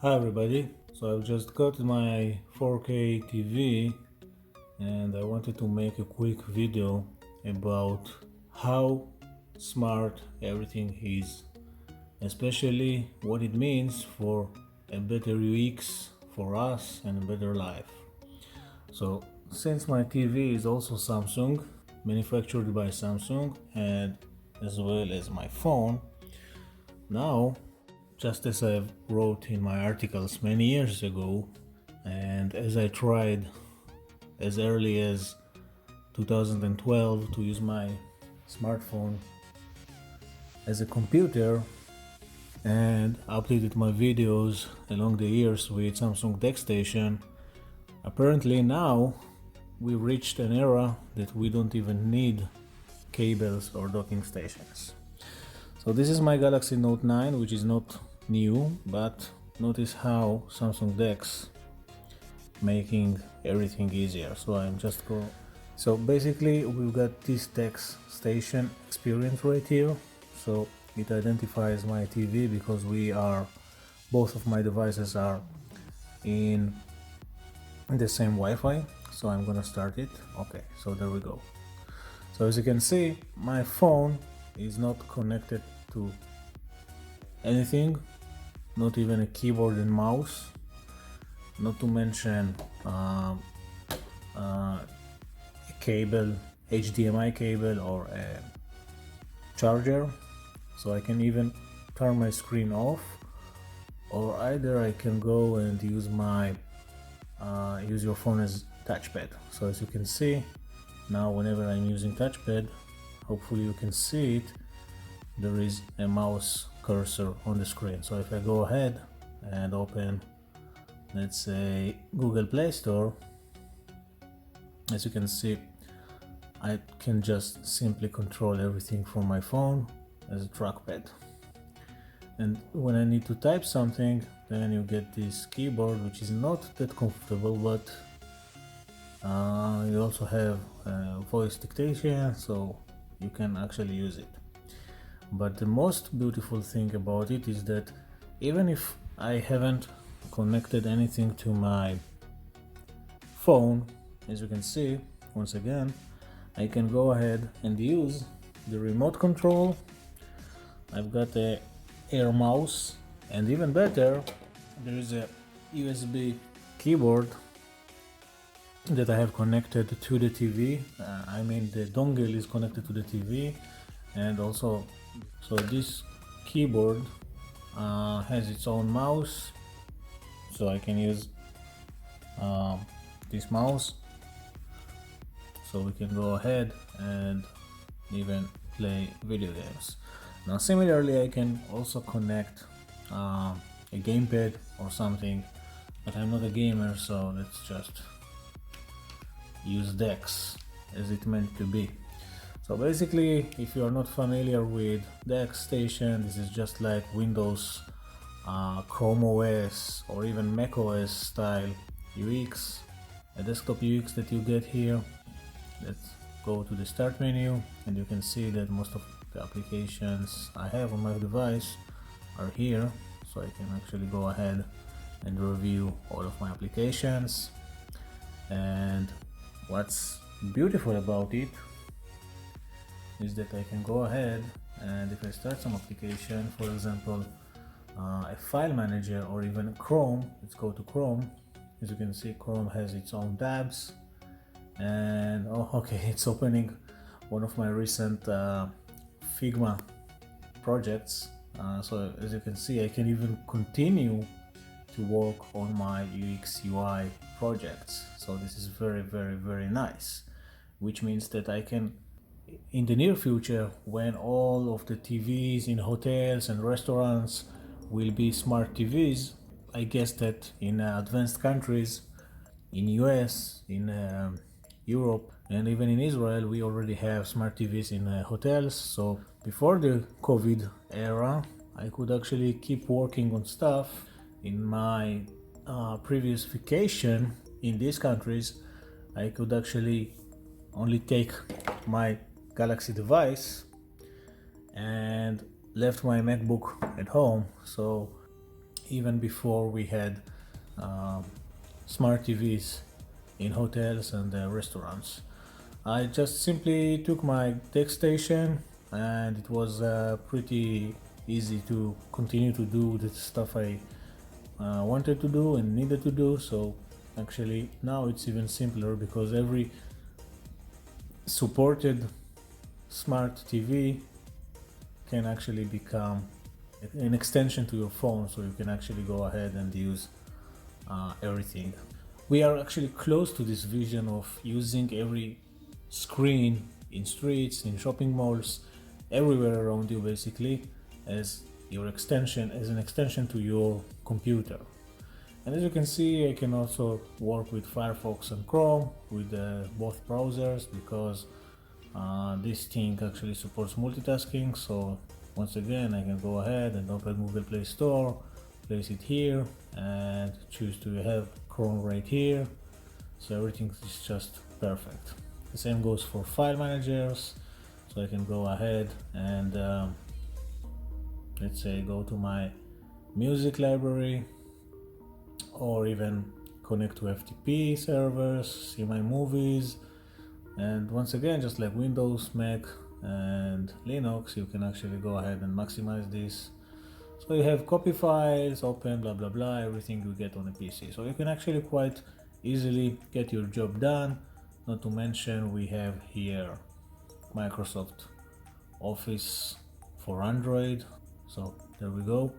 Hi everybody, so I've just got my 4K TV and I wanted to make a quick video about how smart everything is, especially what it means for a better UX for us and a better life. So since my TV is also Samsung, manufactured by Samsung, and as well as my phone, now just as I wrote in my articles many years ago, and as I tried as early as 2012 to use my smartphone as a computer and updated my videos along the years with Samsung Dex Station, apparently now we reached an era that we don't even need cables or docking stations. So this is my Galaxy Note 9, which is not new, but notice how Samsung Dex making everything easier. So I'm just go. So basically we've got this Dex Station experience right here. So it identifies my TV because both of my devices are in the same Wi-Fi. So I'm gonna start it. Okay, so there we go. So as you can see, my phone is not connected to anything, not even a keyboard and mouse, not to mention a cable, HDMI cable or a charger. So I can even turn my screen off, or either I can go and use your phone as touchpad. So as you can see now, whenever I'm using touchpad, hopefully you can see it, there is a mouse cursor on the screen. So if I go ahead and open, let's say, Google Play Store, as you can see, I can just simply control everything from my phone as a trackpad. And when I need to type something, then you get this keyboard, which is not that comfortable, but you also have voice dictation, so you can actually use it. But the most beautiful thing about it is that even if I haven't connected anything to my phone, as you can see, once again, I can go ahead and use the remote control. I've got a Air mouse, and even better, there is a USB keyboard that I have connected to the TV. I mean, the dongle is connected to the TV, and also, so this keyboard has its own mouse, so I can use this mouse, so we can go ahead and even play video games. Now similarly, I can also connect a gamepad or something, but I'm not a gamer, so let's just use Dex as it meant to be. So basically, if you are not familiar with Dex Station, this is just like Windows, Chrome OS, or even Mac OS style UX, a desktop UX that you get here. Let's go to the start menu, and you can see that most of the applications I have on my device are here. So I can actually go ahead and review all of my applications. And what's beautiful about it is that I can go ahead, and if I start some application, for example a file manager or even Chrome, let's go to Chrome. As you can see, Chrome has its own tabs, and okay, it's opening one of my recent Figma projects. So as you can see, I can even continue to work on my UX UI projects. So this is very nice, which means that I can, in the near future, when all of the TVs in hotels and restaurants will be smart TVs, I guess that in advanced countries, in US, in Europe, and even in Israel, we already have smart TVs in hotels. So before the COVID era, I could actually keep working on stuff in my previous vacation in these countries. I could actually only take my Galaxy device and left my MacBook at home. So even before we had smart TVs in hotels and restaurants. I just simply took my Dex Station, and it was pretty easy to continue to do the stuff I wanted to do and needed to do. So actually now it's even simpler because every supported smart TV can actually become an extension to your phone, so you can actually go ahead and use everything. We are actually close to this vision of using every screen in streets, in shopping malls, everywhere around you basically as your extension, as an extension to your computer. And as you can see, I can also work with Firefox and Chrome with both browsers because this thing actually supports multitasking. So once again, I can go ahead and open Google Play Store, place it here, and choose to have Chrome right here. So everything is just perfect. The same goes for file managers. So I can go ahead and let's say go to my music library, or even connect to FTP servers, see my movies. And once again, just like Windows, Mac and Linux, you can actually go ahead and maximize this. So you have copy files, open, blah blah blah, everything you get on a PC. So you can actually quite easily get your job done. Not to mention we have here Microsoft Office for Android. So there we go.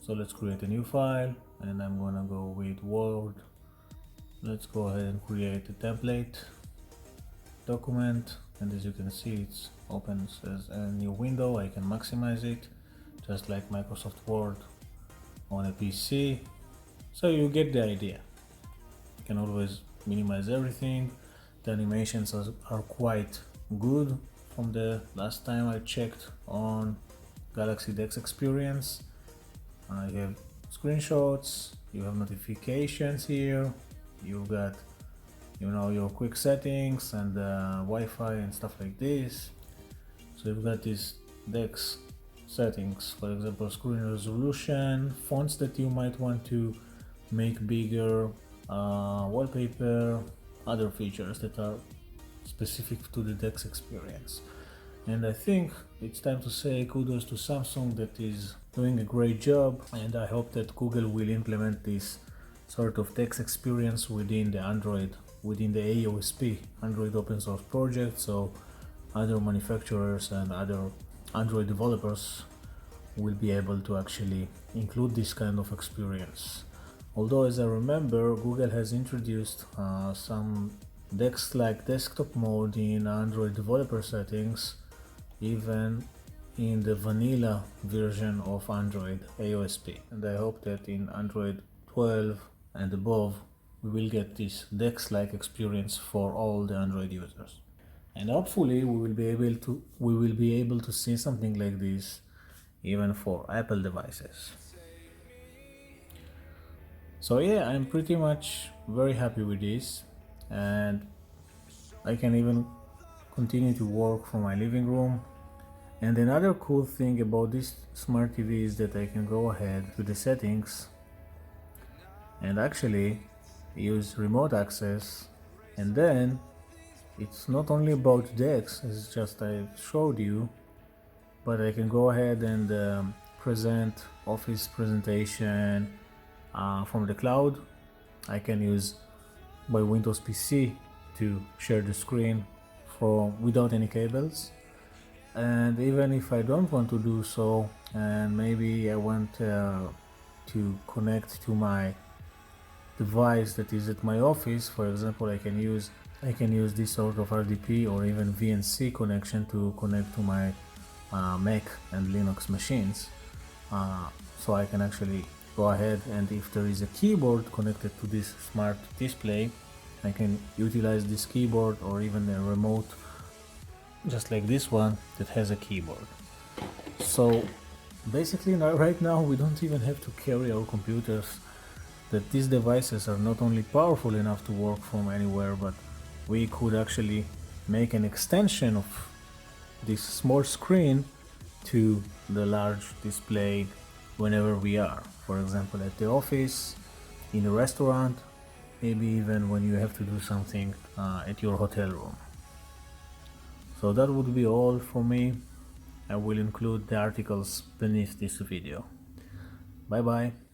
So let's create a new file, and I'm gonna go with Word. Let's go ahead and create a template document, and as you can see, it opens as a new window. I can maximize it just like Microsoft Word on a PC. So you get the idea. You can always minimize everything. The animations are quite good from the last time I checked on Galaxy Dex Experience. I have screenshots, you have notifications here, you've got your quick settings and Wi-Fi and stuff like this. So you've got these Dex settings, for example, screen resolution, fonts that you might want to make bigger, wallpaper, other features that are specific to the Dex experience. And I think it's time to say kudos to Samsung that is doing a great job, and I hope that Google will implement this sort of Dex experience within the Android, within the AOSP, Android Open Source project, so other manufacturers and other Android developers will be able to actually include this kind of experience. Although, as I remember, Google has introduced some Dex-like desktop mode in Android developer settings, even in the vanilla version of Android AOSP. And I hope that in Android 12 and above, we will get this Dex-like experience for all the Android users. And hopefully we will be able to see something like this even for Apple devices. So yeah, I'm pretty much very happy with this, and I can even continue to work from my living room. And another cool thing about this smart TV is that I can go ahead to the settings and actually use remote access, and then it's not only about Dex as just I showed you, but I can go ahead and present Office presentation from the cloud. I can use my Windows PC to share the screen without any cables. And even if I don't want to do so, and maybe I want to connect to my device that is at my office, for example, I can use this sort of RDP or even VNC connection to connect to my Mac and Linux machines. So I can actually go ahead, and if there is a keyboard connected to this smart display, I can utilize this keyboard, or even a remote just like this one that has a keyboard. So basically right now we don't even have to carry our computers, that these devices are not only powerful enough to work from anywhere, but we could actually make an extension of this small screen to the large display whenever we are. For example, at the office, in a restaurant, maybe even when you have to do something at your hotel room. So that would be all for me. I will include the articles beneath this video. Bye bye.